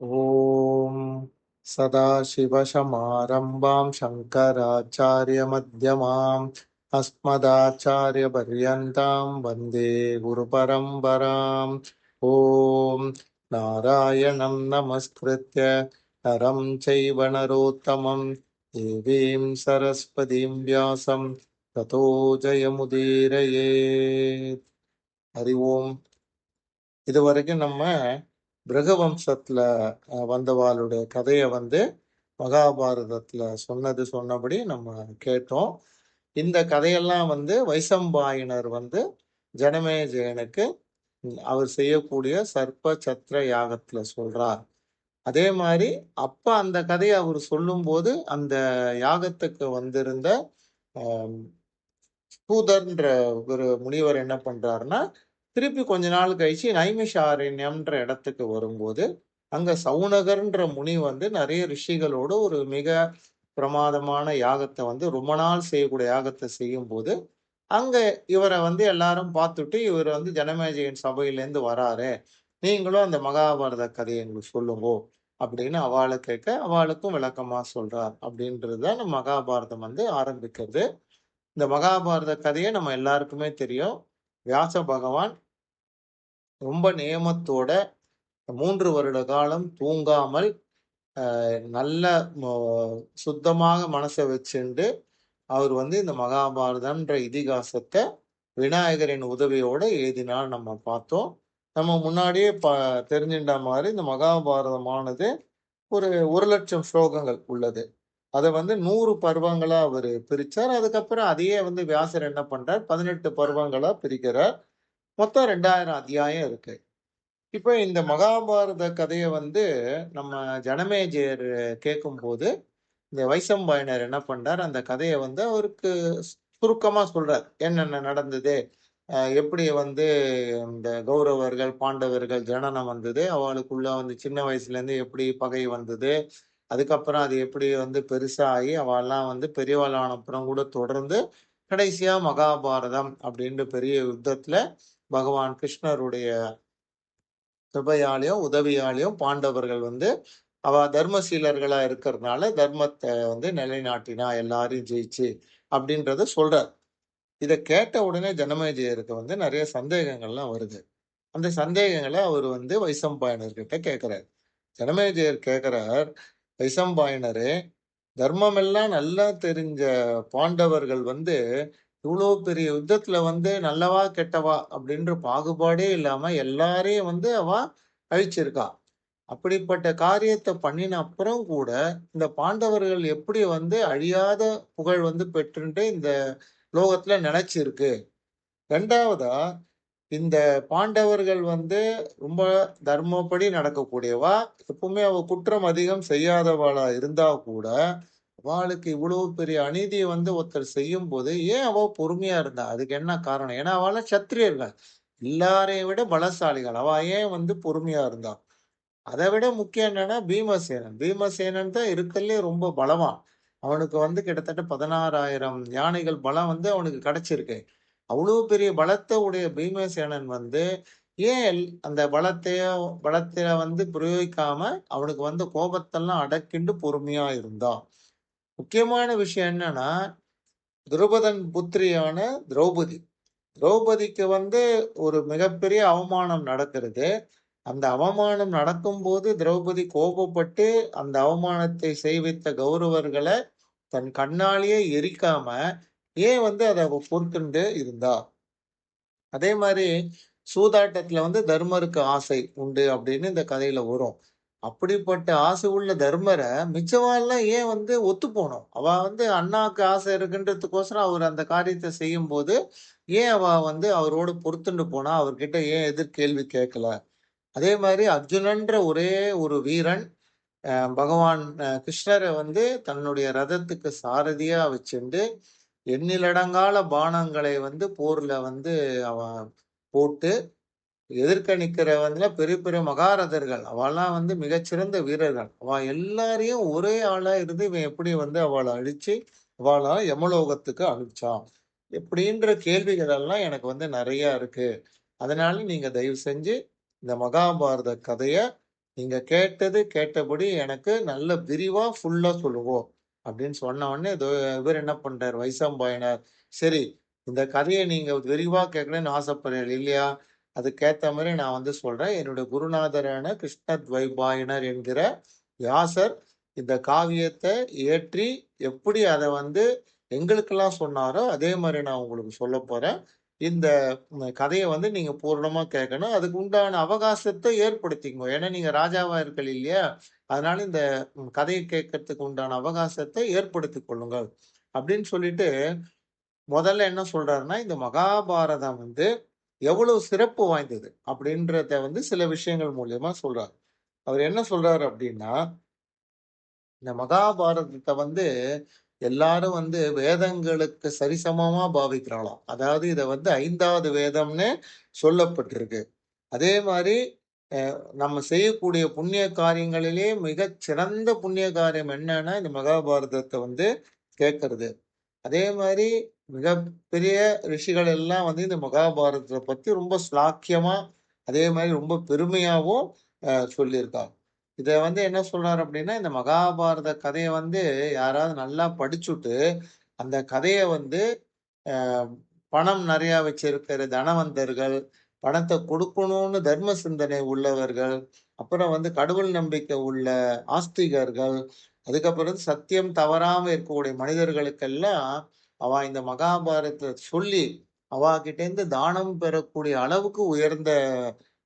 ॐ सदाशिवसमारम्भां शङ्कराचार्यमध्यमाम् अस्मदाचार्यपर्यन्तां वन्दे गुरुपरम्पराम्। ॐ नारायणं नमस्कृत्य नरं चैव नरोत्तमं देवीं सरस्वतीं व्यासं ततो जयमुदीरयेत्. हरि ओम्. இதுவரைக்கும் நம்ம பிருகவம்சத்துல வந்தவாளுடைய கதையை மகாபாரதத்துல சொன்னபடி நம்ம கேட்டோம். இந்த கதையெல்லாம் வைசம்பாயனர் ஜனமேஜயனுக்கு அவர் செய்யக்கூடிய சர்ப்ப சத்திர யாகத்துல சொல்றார். அதே மாதிரி அப்ப அந்த கதையை அவர் சொல்லும்போது அந்த யாகத்துக்கு வந்திருந்த சூதர்ன்ற ஒரு முனிவர் என்ன பண்றாருன்னா, திருப்பி கொஞ்ச நாள் கழிச்சு நைமிஷாரண்யம்ன்ற இடத்துக்கு வரும்போது அங்க சவுனகர்ன்ற முனி நிறைய ரிஷிகளோட ஒரு மிக பிரமாதமான யாகத்தை ரொம்ப நாள் செய்யக்கூடிய யாகத்தை செய்யும் போது அங்க இவரை எல்லாரும் பார்த்துட்டு இவர் ஜனமேஜயன் சபையிலேருந்து வராரு, நீங்களும் அந்த மகாபாரத கதையை எங்களுக்கு சொல்லுங்கோ அப்படின்னு அவளை கேட்க அவளுக்கும் விளக்கமா சொல்றார். அப்படின்றதுதான் நம்ம மகாபாரதம் ஆரம்பிக்கிறது. இந்த மகாபாரத கதையை நம்ம எல்லாருக்குமே தெரியும். வியாச பகவான் ரொம்ப நியமத்தோட 3 வருட காலம் தூங்காமல் நல்ல சுத்தமாக மனசை வச்சுண்டு அவர் இந்த மகாபாரதம்ன்ற இதிகாசத்தை விநாயகரின் உதவியோட எழுதினால் நம்ம பார்த்தோம். நம்ம முன்னாடியே தெரிஞ்சின்ற மாதிரி இந்த மகாபாரதமானது ஒரு 1,00,000 ஸ்லோகங்கள் உள்ளது. அதை 100 பருவங்களா அவர் பிரிச்சார். அதுக்கப்புறம் அதையே வியாசர் என்ன பண்றார், 18 பருவங்களா பிரிக்கிறார். மொத்தம் 2000 அத்தியாயம் இருக்கு. இப்ப இந்த மகாபாரத கதையை நம்ம ஜனமேஜயர் கேட்கும்போது இந்த வைசம்பாயனர் என்ன பண்றார், அந்த கதையை அவருக்கு சுருக்கமா சொல்றார். என்னென்ன நடந்தது, எப்படி இந்த கௌரவர்கள் பாண்டவர்கள் ஜனனம் வந்தது, அவளுக்குள்ள சின்ன வயசுல இருந்து எப்படி பகை வந்தது, அதுக்கப்புறம் அது எப்படி பெருசாகி அவெல்லாம் பெரியவாளான அப்புறம் கூட தொடர்ந்து கடைசியா மகாபாரதம் அப்படின்ற பெரிய யுத்தத்துல பகவான் கிருஷ்ணருடைய கிருபையாலையும் உதவியாலையும் பாண்டவர்கள் அவ தர்மசீலர்களா இருக்கிறதுனால தர்மத்தை நிலைநாட்டினா, எல்லாரையும் ஜெயிச்சு அப்படின்றத சொல்றார். இதை கேட்ட உடனே ஜனமேஜயருக்கு நிறைய சந்தேகங்கள்லாம் வருது. அந்த சந்தேகங்களை அவர் வைசம்பாயனர்கிட்ட கேட்கிறார். ஜனமேஜயர் கேட்கிறார், வைசம்பாயனரே, தர்மம் எல்லாம் நல்லா தெரிஞ்ச பாண்டவர்கள் இவ்வளோ பெரிய யுத்தத்துல நல்லவா கெட்டவா அப்படின்ற பாகுபாடே இல்லாம எல்லாரையும் அவ அழிச்சிருக்கா. அப்படிப்பட்ட காரியத்தை பண்ணின அப்புறம் கூட இந்த பாண்டவர்கள் எப்படி அழியாத புகழ் பெற்றுட்டு இந்த லோகத்துல நினைச்சிருக்கு. ரெண்டாவதா, இந்த பாண்டவர்கள் ரொம்ப தர்மப்படி நடக்கக்கூடியவா, எப்பவுமே அவ குற்றம் அதிகம் செய்யாதவளா இருந்தா கூட அவளுக்கு இவ்வளவு பெரிய அநீதியை ஒருத்தர் செய்யும் போது ஏன் அவ பொறுமையா இருந்தா? அதுக்கு என்ன காரணம்? ஏன்னா அவள சத்திரியர்கள், எல்லாரையும் விட பலசாலிகள். அவ ஏன் பொறுமையா இருந்தா? அதை விட முக்கியம் என்னன்னா பீமசேனன். பீமசேனன் தான் இருக்கறதுலே ரொம்ப பலவான். அவனுக்கு கிட்டத்தட்ட 16,000 யானைகள் பலம் அவனுக்கு கிடைச்சிருக்கு. அவ்வளவு பெரிய பலத்தை உடைய பீமசேனன் ஏன் அந்த பலத்தை பிரயோகிக்காம அவனுக்கு கோபத்தெல்லாம் அடக்கிண்டு பொறுமையா இருந்தான். முக்கியமான விஷயம் என்னன்னா, துருபதன் புத்திரியான திரௌபதி. திரௌபதிக்கு ஒரு மிகப்பெரிய அவமானம் நடக்கிறது. அந்த அவமானம் நடக்கும்போது திரௌபதி கோபப்பட்டு அந்த அவமானத்தை செய்வித்த கௌரவர்களை தன் கண்ணாலேயே எரிக்காம ஏன் அதை பொறுத்துண்டு இருந்தா? அதே மாதிரி சூதாட்டத்துல தர்மருக்கு ஆசை உண்டு அப்படின்னு இந்த கதையில வரும். அப்படிப்பட்ட ஆசை உள்ள தர்மரை மிச்சவாள்லாம் ஏன் ஒத்து போனோம்? அவ அண்ணாக்கு ஆசை இருக்குன்றதுக்கோசரம் அவர் அந்த காரியத்தை செய்யும் போது ஏன் அவ அவரோட பொறுத்துண்டு போனா? அவர்கிட்ட ஏன் எதிர்கேள்வி கேட்கல? அதே மாதிரி அர்ஜுனன்ற ஒரே ஒரு வீரன் பகவான் கிருஷ்ணரை தன்னுடைய ரதத்துக்கு சாரதியா வச்சுண்டு எண்ணிலடங்கால பானங்களை போர்ல அவன் போட்டு எதிர்க்க நிக்கிறவங்கள பெரிய பெரிய மகாரதர்கள், அவெல்லாம் மிகச்சிறந்த வீரர்கள். அவ எல்லாரையும் ஒரே ஆளா இருந்து இவன் எப்படி அவளை அழிச்சு அவளை யமலோகத்துக்கு அனுப்பிச்சான்? எப்படின்ற கேள்விகள் எல்லாம் எனக்கு நிறைய இருக்கு. அதனால நீங்க தயவு செஞ்சு இந்த மகாபாரத கதைய நீங்க கேட்டது கேட்டபடி எனக்கு நல்ல விரிவா ஃபுல்லா சொல்லுங்கோ." அப்படின்னு சொன்ன உடனே இவரு என்ன பண்றாரு வைசம்பாயனர், "சரி, இந்த கதைய நீங்க விரிவா கேட்கணும்னு ஆசைப்படுறீங்க இல்லையா? அதுக்கேத்த மாரி நான் வந்து சொல்றேன். என்னுடைய குருநாதரான கிருஷ்ணத்வைபாயனர் என்கிற வியாசர் இந்த காவியத்த இயற்றி எப்படி அத வந்து எங்களுக்கெல்லாம் சொன்னாரோ, அதே மாரி நான் உங்களுக்கு சொல்லப்போறேன். இந்த கதைய வந்து நீங்க பூரணமா கேட்கணும். அதுக்கு உண்டான அவகாசத்த ஏற்படுத்திக்கங்க. ஏன்னா, நீங்க ராஜாவா இருக்கல இல்லையா? அதனால இந்த கதைய கேட்கறதுக்கு உண்டான அவகாசத்த ஏற்படுத்திக் கொள்ளுங்கள். அப்படின்னு சொல்லிட்டு, முதல்ல என்ன சொல்றாருன்னா, இந்த மகாபாரதம் வந்து எவ்வளவு சிறப்பு வாய்ந்தது அப்படின்றத வந்து சில விஷயங்கள் மூலியமா சொல்றார். அவர் என்ன சொல்றாரு அப்படின்னா, இந்த மகாபாரதத்த வந்து எல்லாரும் வந்து வேதங்களுக்கு சரிசமமா பாவிக்கிறாளாம். அதாவது இத வந்து 5வது வேதம்னு சொல்லப்பட்டிருக்கு. அதே மாரி நம்ம செய்யக்கூடிய புண்ணிய காரியங்களிலே மிகச் சிறந்த புண்ணிய காரியம் என்னன்னா, இந்த மகாபாரதத்த வந்து கேட்கறது. அதே மாரி மிகப்பெரிய ரிஷிகள் எல்லாம் வந்து இந்த மகாபாரதத்த பத்தி ரொம்ப ஸ்லாக்கியமா, அதே மாரி ரொம்ப பெருமையாவும் சொல்லியிருக்காங்க. இத வந்து என்ன சொல்றாரு அப்டின்னா, இந்த மகாபாரத கதைய வந்து யாராவது நல்லா படிச்சுட்டு, அந்த கதைய வந்து அ பணம் நெறையா வச்சிருக்கிற தனவந்தர்கள், பணத்த குடுக்கணும்னு தர்ம சிந்தனை உள்ளவர்கள், அப்புறம் வந்து கடவுள் நம்பிக்கை உள்ள ஆஸ்திகர்கள், அதுக்கப்புறம் சத்தியம் தவறாம இருக்கக்கூடிய மனிதர்களுக்கெல்லாம், இந்த மகாபாரதத்த சொல்லி, கிட்டேருந்து தானம் பெறக்கூடிய அளவுக்கு உயர்ந்த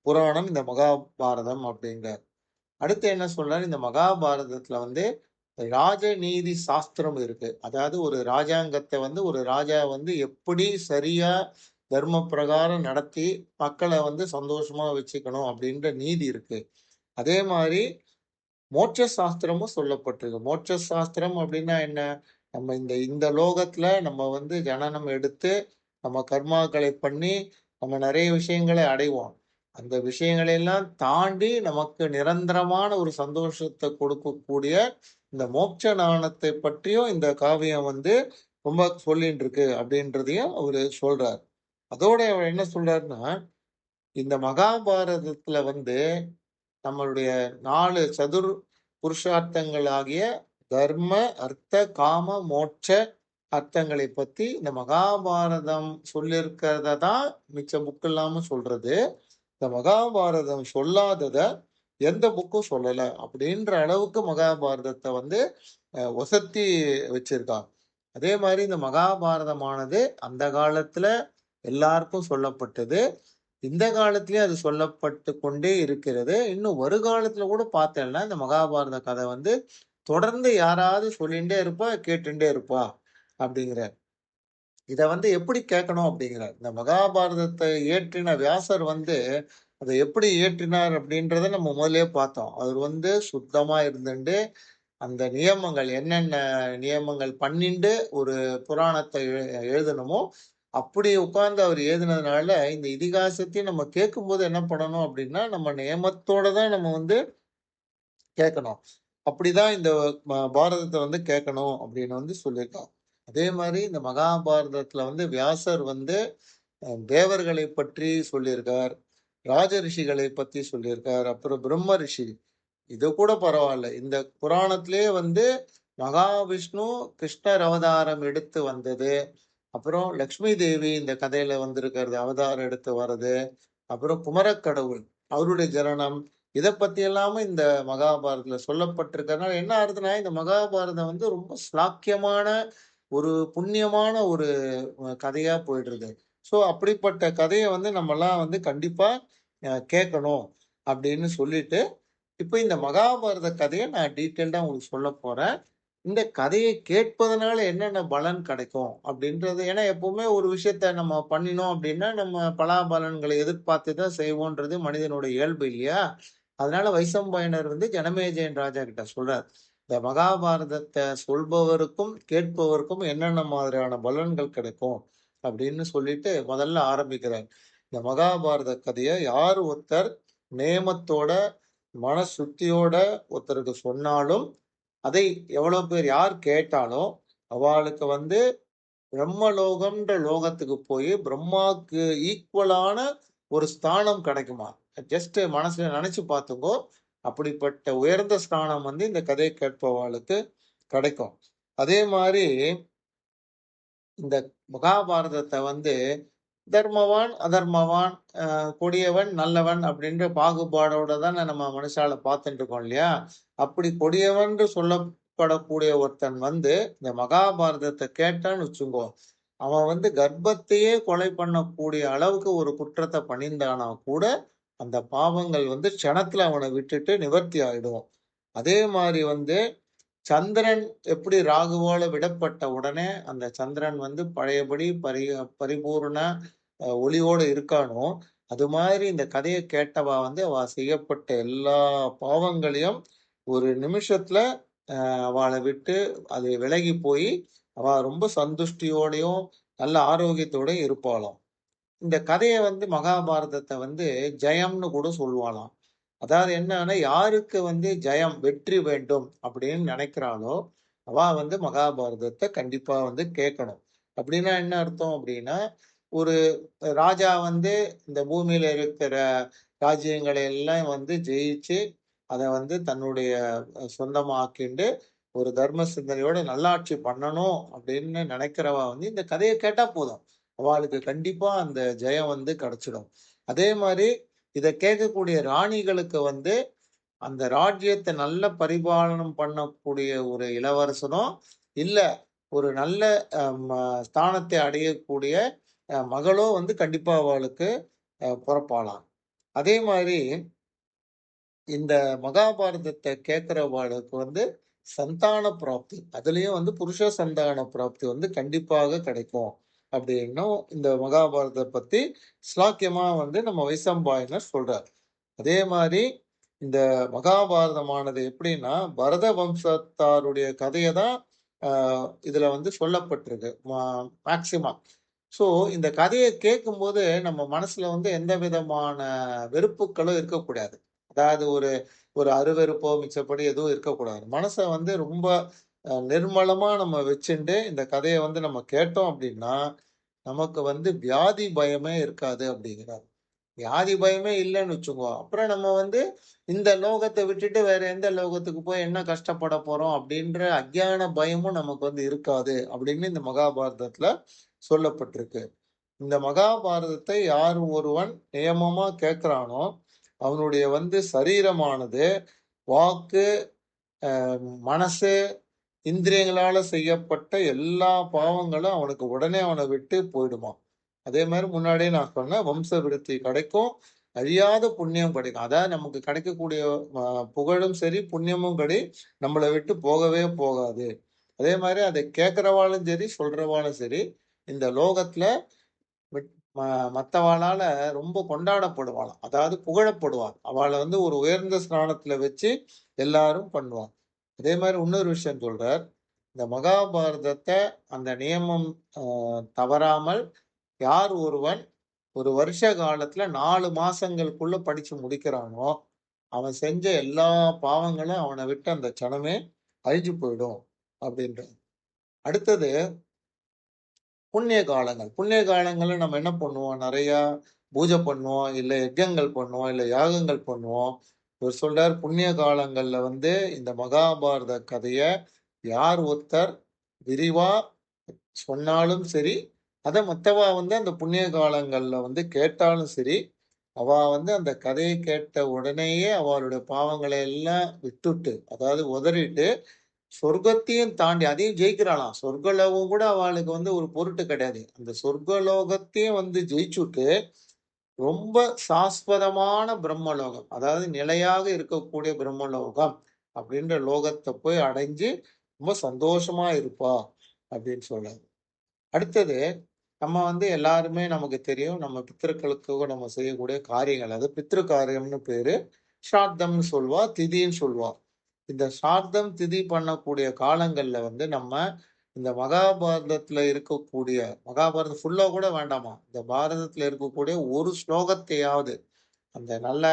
புராணம் இந்த மகாபாரதம் அப்டிங்கிறார். அடுத்து என்ன சொல்றாரு, இந்த மகாபாரதத்துல வந்து ராஜநீதி சாஸ்திரம் இருக்கு. அதாவது ஒரு ராஜாங்கத்த வந்து ஒரு ராஜா வந்து எப்படி சரியா தர்ம பிரகாரம் நடத்தி மக்கள வந்து சந்தோஷமா வச்சுக்கணும் அப்படின்ற நீதி இருக்கு. அதே மாரி மோட்ச சாஸ்திரமும் சொல்லப்பட்டிருக்கு. மோட்ச சாஸ்திரம் அப்படின்னா என்ன? நம்ம இந்த இந்த லோகத்துல நம்ம வந்து ஜனனம் எடுத்து, நம்ம கர்மாக்களை பண்ணி, நம்ம நெறைய விஷயங்களை அடைவோம். அந்த விஷயங்களை எல்லாம் தாண்டி நமக்கு நிரந்தரமான ஒரு சந்தோஷத்த கொடுக்கக்கூடிய இந்த மோட்ச ஞானத்தை பற்றியும் இந்த காவியம் வந்து ரொம்ப சொல்லின்னு இருக்கு அப்படின்றதையும் அவரு சொல்றார். அதோட அவர் என்ன சொல்றாருன்னா, இந்த மகாபாரதத்துல வந்து நம்மளுடைய 4 புருஷார்த்தங்களாகிய தர்ம, அர்த்த, காம, மோட்ச அர்த்தங்களை பத்தி இந்த மகாபாரதம் சொல்லியிருக்கிறத தான் மிச்ச புக் இல்லாம சொல்றது. இந்த மகாபாரதம் சொல்லாதத எந்த புக்கும் சொல்லல. அப்படின்ற அளவுக்கு மகாபாரதத்த வந்து ஒசத்தி வச்சிருக்காங்க. அதே மாரி இந்த மகாபாரதமானது அந்த காலத்துல எல்லாருக்கும் சொல்லப்பட்டது. இந்த காலத்திலயும் அது சொல்லப்பட்டு கொண்டே இருக்கிறது. இன்னும் வருகாலத்துல கூட பார்த்தேன்னா, இந்த மகாபாரத கதை வந்து தொடர்ந்து யாராவது சொல்லிண்டே இருப்பா, கேட்டுண்டே இருப்பா அப்படிங்கிறார். இத வந்து எப்படி கேட்கணும் அப்படிங்கிறார். இந்த மகாபாரதத்த இயற்றின வியாசர் வந்து அத எப்படி இயற்றினார் அப்படின்றத நம்ம முதல்லயே பார்த்தோம். அவர் வந்து சுத்தமா இருந்துண்டு, அந்த நியமங்கள் என்னென்ன நியமங்கள் பண்ணிண்டு ஒரு புராணத்த எழுதணுமோ, அப்படி உட்கார்ந்து அவர் எழுதினதுனால, இந்த இதிகாசத்தையும் நம்ம கேட்கும்போது என்ன பண்ணணும் அப்படின்னா, நம்ம நியமத்தோட தான் நம்ம வந்து கேட்கணும். அப்படிதான் இந்த பாரதத்த வந்து கேட்கணும் அப்படின்னு வந்து சொல்லியிருக்காங்க. அதே மாரி இந்த மகாபாரதத்துல வந்து வியாசர் வந்து தேவர்களை பற்றி சொல்லியிருக்கார். ராஜ ரிஷிகளை பத்தி சொல்லியிருக்கார். அப்புறம் பிரம்ம ரிஷி. இது கூட பரவால்ல. இந்த புராணத்திலேயே வந்து மகாவிஷ்ணு கிருஷ்ணர் அவதாரம் எடுத்து வந்தது. அப்புறம் லக்ஷ்மி தேவி இந்த கதையில வந்திருக்கிறது. அவதாரம் எடுத்து வர்றது. அப்புறம் குமரக்கடவுள் அவருடைய ஜனனம். இத பத்தி எல்லாமே இந்த மகாபாரதத்துல சொல்லப்பட்டிருக்கிறதுனால என்ன ஆகுதுன்னா, இந்த மகாபாரதம் வந்து ரொம்ப ஸ்லாக்கியமான ஒரு புண்ணியமான ஒரு கதையா போயிடுது. ஸோ அப்படிப்பட்ட கதைய வந்து நம்மலாம் வந்து கண்டிப்பா கேட்கணும் அப்படின்னு சொல்லிட்டு இப்ப இந்த மகாபாரத கதைய நான் டீட்டெயில்டா உங்களுக்கு சொல்லப் போறேன். இந்த கதையை கேட்பதனால என்னென்ன பலன் கிடைக்கும் அப்படின்றது ஏன்னா எப்பவுமே ஒரு விஷயத்த நம்ம பண்ணினோம் அப்படின்னா, நம்ம பலாபலன்களை எதிர்பார்த்து தான் செய்வோன்றது மனிதனுடைய இயல்பு இல்லையா? அதனால வைசம்பாயனர் வந்து ஜனமேஜயன் ராஜா கிட்ட சொல்றார். இந்த மகாபாரதத்த சொல்பவருக்கும், கேட்பவருக்கும் என்னென்ன மாதிரியான பலன்கள் கிடைக்கும் அப்படின்னு சொல்லிட்டு முதல்ல ஆரம்பிக்கிறார். இந்த மகாபாரத கதைய யார் ஒருத்தர் நேமத்தோட மன சுத்தியோட ஒருத்தருக்கு சொன்னாலும், அதை எவ்வளோ பேர் யார் கேட்டாலும், அவாளுக்கு வந்து பிரம்மலோகம்ன்ற லோகத்துக்கு போயி, பிரம்மாவுக்கு ஈக்குவலான ஒரு ஸ்தானம் கிடைக்குமாம். ஜஸ்ட் மனசுல நெனச்சு பார்த்துக்கோ. அப்படிப்பட்ட உயர்ந்த ஸ்தானம் வந்து இந்த கதையை கேட்பவர்களுக்கு கிடைக்கும். அதே மாதிரி இந்த மகாபாரதத்தை வந்து தர்மவான், அதர்மவான், கொடியவன், நல்லவன் அப்படின்ற பாகுபாடோட தானே நம்ம மனுஷால பார்த்துட்டு இருக்கோம் இல்லையா? அப்படி கொடியவன்னு சொல்லப்படக்கூடிய ஒருத்தன் வந்து இந்த மகாபாரதத்தை கேட்டான்னு வச்சுக்கோ, அவன் வந்து கர்ப்பத்தையே கொலை பண்ணக்கூடிய அளவுக்கு ஒரு குற்றத்தை பண்ணியிருந்தானா கூட, அந்த பாவங்கள் வந்து க்ஷணத்துல அவன விட்டுட்டு நிவர்த்தி ஆயிடும். அதே மாரி வந்து சந்திரன் எப்படி ராகுவால விடப்பட்ட உடனே அந்த சந்திரன் வந்து பழையபடி பரிபூரண ஒளியோட இருக்கானோ, அது மாதிரி இந்த கதையை கேட்டவா வந்து அவ செய்யப்பட்ட எல்லா பாவங்களையும் ஒரு நிமிஷத்துல அவள விட்டு அது விலகி போய் அவ ரொம்ப சந்துஷ்டியோடையும் நல்ல ஆரோக்கியத்தோடயும் இருப்பாளாம். இந்த கதைய வந்து மகாபாரதத்தை வந்து ஜெயம்னு கூட சொல்லுவாளாம். அதாவது என்னன்னா, யாருக்கு வந்து ஜெயம், வெற்றி வேண்டும் அப்படின்னு நினைக்கிறாளோ, அவ வந்து மகாபாரதத்தை கண்டிப்பா வந்து கேட்கணும். அப்படின்னா என்ன அர்த்தம் அப்படின்னா, ஒரு ராஜா வந்து இந்த பூமியில இருக்கிற ராஜ்யங்களை எல்லாம் வந்து ஜெயிச்சு, அத வந்து தன்னுடைய சொந்தமாக்கிண்டு, ஒரு தர்ம சிந்தனையோட நல்லாட்சி பண்ணணும் அப்படின்னு நினைக்கிறவ வந்து இந்த கதைய கேட்டா போதும். அவளுக்கு கண்டிப்பா அந்த ஜெயம் வந்து கிடைச்சிடும். அதே மாரி இத கேட்கக்கூடிய ராணிகளுக்கு வந்து அந்த ராஜ்யத்தை நல்ல பரிபாலனம் பண்ணக்கூடிய ஒரு இளவரசனோ, இல்ல ஒரு நல்ல ஸ்தானத்தை அடையக்கூடிய மகளோ வந்து கண்டிப்பா அவளுக்கு பொறப்பாளாம். அதே மாரி இந்த மகாபாரதத்தை கேட்கிறவளுக்கு வந்து சந்தான பிராப்தி, அதுலயும் வந்து புருஷ சந்தான பிராப்தி வந்து கண்டிப்பாக கிடைக்கும். அப்படின்னும் இந்த மகாபாரதத்தை பத்தி ஸ்லாக்கியமா வந்து நம்ம வைசம்பாயனர் சொல்றார். அதே மாரி இந்த மகாபாரதமானது எப்படின்னா, பரத வம்சத்தாருடைய கதைய தான் இதுல வந்து சொல்லப்பட்டிருக்கு. மேக்ஸிமம். ஸோ இந்த கதைய கேட்கும்போது நம்ம மனசுல வந்து எந்த விதமான வெறுப்புக்களும் இருக்கக்கூடாது. அதாவது ஒரு ஒரு அருவெறுப்போ, மிச்சப்படி எதுவும் இருக்கக்கூடாது. மனச வந்து ரொம்ப நிர்மலமா நம்ம வச்சுண்டு இந்த கதைய வந்து நம்ம கேட்டோம் அப்படின்னா, நமக்கு வந்து வியாதி பயமே இருக்காது அப்படிங்கிறார். வியாதி பயமே இல்லன்னு வச்சுக்கோ. அப்புறம் நம்ம வந்து இந்த லோகத்த விட்டுட்டு வேற எந்த லோகத்துக்கு போய் என்ன கஷ்டப்பட போறோம் அப்படின்ற அஞ்ஞான பயமும் நமக்கு வந்து இருக்காது அப்படின்னு இந்த மகாபாரதத்துல சொல்லப்பட்டிருக்கு. இந்த மகாபாரதத்தை யார் ஒருவன் நியமமா கேட்கிறானோ, அவனுடைய வந்து சரீரமானது வாக்கு, மனசு, இந்திரியங்களால செய்யப்பட்ட எல்லா பாவங்களும் அவனுக்கு உடனே அவனை விட்டு போயிடுமாம். அதே மாதிரி முன்னாடியே நான் சொன்னேன், வம்ச விருத்தி கிடைக்கும், அழியாத புண்ணியம் கிடைக்கும். அதாவது நமக்கு கிடைக்கக்கூடிய புகழும் சரி, புண்ணியமும் நம்மளை விட்டு போகவே போகாது. அதே மாதிரி அதை கேட்கிறவாளும் சரி, சொல்றவாளும் சரி, இந்த லோகத்துல மத்தவாளால ரொம்ப கொண்டாடப்படுவாளாம். அதாவது புகழப்படுவாள். அவளை வந்து ஒரு உயர்ந்த ஸ்தானத்துல வச்சு எல்லாரும் பண்ணுவாங்க. அதே மாதிரி இன்னொரு விஷயம் சொல்றார். இந்த மகாபாரதத்தை அந்த நியமம் தவறாமல் யார் ஒருவன் ஒரு வருஷ காலத்துல 4 மாசங்களுக்குள்ள படிச்சு முடிக்கிறானோ, அவன் செஞ்ச எல்லா பாவங்களும் அவனை விட்டு அந்த க்ஷணமே அழிஞ்சு போயிடும் அப்படின்றார். அடுத்தது புண்ணிய காலங்கள். புண்ணிய காலங்கள்ல நம்ம என்ன பண்ணுவோம்? நெறையா பூஜை பண்ணுவோம், இல்ல யஜ்ஞங்கள் பண்ணுவோம், இல்ல யாகங்கள் பண்ணுவோம். இவர் சொல்றார், புண்ணிய காலங்கள்ல வந்து இந்த மகாபாரத கதைய யார் ஒருத்தர் விரிவா சொன்னாலும் சரி, அத மத்தவா வந்து அந்த புண்ணிய காலங்கள்ல வந்து கேட்டாலும் சரி, அவ வந்து அந்த கதைய கேட்ட உடனேயே அவளுடைய பாவங்களை எல்லாம் விட்டுட்டு, அதாவது உதறிட்டு சொர்க்கத்தையும் தாண்டி அதையும் ஜெயிக்கிறாளாம். சொர்க்கலோகம் கூட அவளுக்கு வந்து ஒரு பொருட்டு கிடையாது. அந்த சொர்க்கலோகத்தையும் வந்து ஜெயிச்சுட்டு, ரொம்ப சாஸ்வதமான பிரம்மலோகம். அதாவது நிலையாக இருக்கக்கூடிய பிரம்மலோகம் அப்படின்ற லோகத்த போய் அடைஞ்சு, ரொம்ப சந்தோஷமா இருப்பா அப்படின்னு சொல்றாரு. அடுத்தது, நம்ம வந்து எல்லாருமே நமக்கு தெரியும். நம்ம பித்ருக்களுக்கு நம்ம செய்யக்கூடிய காரியங்கள். அது பித்ரு காரியம்னு பேரு. ஸ்ராத்தம்னு சொல்வா, திதின்னு சொல்வா. இந்த சார்த்தம், திதி பண்ணக்கூடிய காலங்கள்ல வந்து நம்ம இந்த மகாபாரதத்துல இருக்கக்கூடிய மகாபாரதம் ஃபுல்லா கூட வேண்டாமா. இந்த பாரதத்துல இருக்கக்கூடிய ஒரு ஸ்லோகத்தையாவது அந்த நல்ல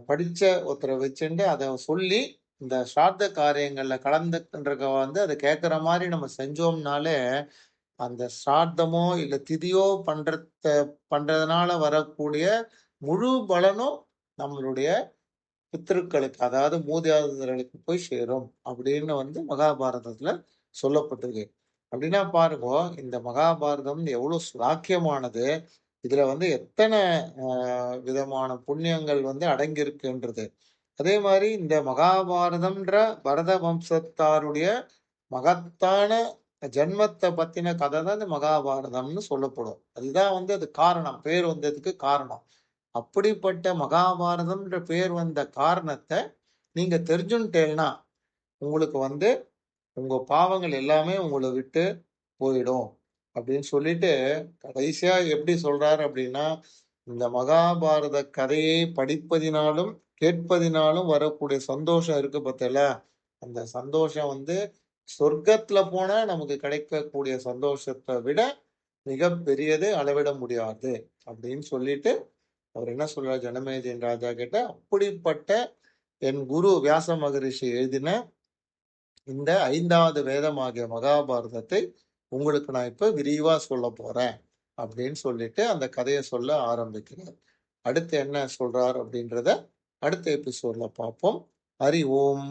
படிச்ச ஒருத்தர வச்சுண்டு அத சொல்லி, இந்த ஸ்ராத்த காரியங்கள்ல கலந்துக்கின்றவங்க வந்து அத கேட்கிற மாரி நம்ம செஞ்சோம்னாலே, அந்த ஸ்ராத்தமோ, இல்ல திதியோ பண்றதுனால வரக்கூடிய முழு பலனும் நம்மளுடைய பித்ருக்களுக்கு, அதாவது மூதாதையர்களுக்கு போய் சேரும் அப்படின்னு மகாபாரதத்துல சொல்லப்பட்டிருக்கு. அப்படின்னா பாருங்க, இந்த மகாபாரதம் எவ்வளவு ஸ்லாக்கியமானது. இதுல எத்தன அ விதமான புண்ணியங்கள் அடங்கியிருக்குன்றது. அதே மாரி இந்த மகாபாரதம்ன்ற பரத வம்சத்தாருடைய மகத்தான ஜன்மத்த பத்தின கதை தான் இந்த மகாபாரதம்னு சொல்லப்படும். அதுதான் அது காரணம். பேர் வந்ததுக்கு காரணம். அப்படிப்பட்ட மகாபாரதம்ன்ற பேர் வந்த காரணத்த நீங்க தெரிஞ்சுன்ட்டேன்னா, உங்களுக்கு உங்க பாவங்கள் எல்லாமே உங்கள விட்டு போயிடும். அப்படின்னு சொல்லிட்டு கடைசியா எப்படி சொல்றாரு அப்படின்னா, இந்த மகாபாரத கதையை படிப்பதினாலும், கேட்பதினாலும் வரக்கூடிய சந்தோஷம் இருக்கு பார்த்தீங்களா? அந்த சந்தோஷம் சொர்க்கத்துல போனா நமக்கு கிடைக்கக்கூடிய சந்தோஷத்த விட மிகப்பெரியது, அளவிட முடியாது. அப்படின்னு சொல்லிட்டு அவர் என்ன சொல்றார் ஜனமேஜயன் ராஜா கிட்ட, அப்படிப்பட்ட என் குரு வியாச மகரிஷி எழுதின இந்த 5வது வேதமாகிய மகாபாரதத்தை உங்களுக்கு நான் இப்ப விரிவா சொல்லப் போறேன். அப்படின்னு சொல்லிட்டு அந்த கதைய சொல்ல ஆரம்பிக்கிறார். அடுத்து என்ன சொல்றார் அப்படின்றத அடுத்த எபிசோட்ல பார்ப்போம். ஹரி ஓம்.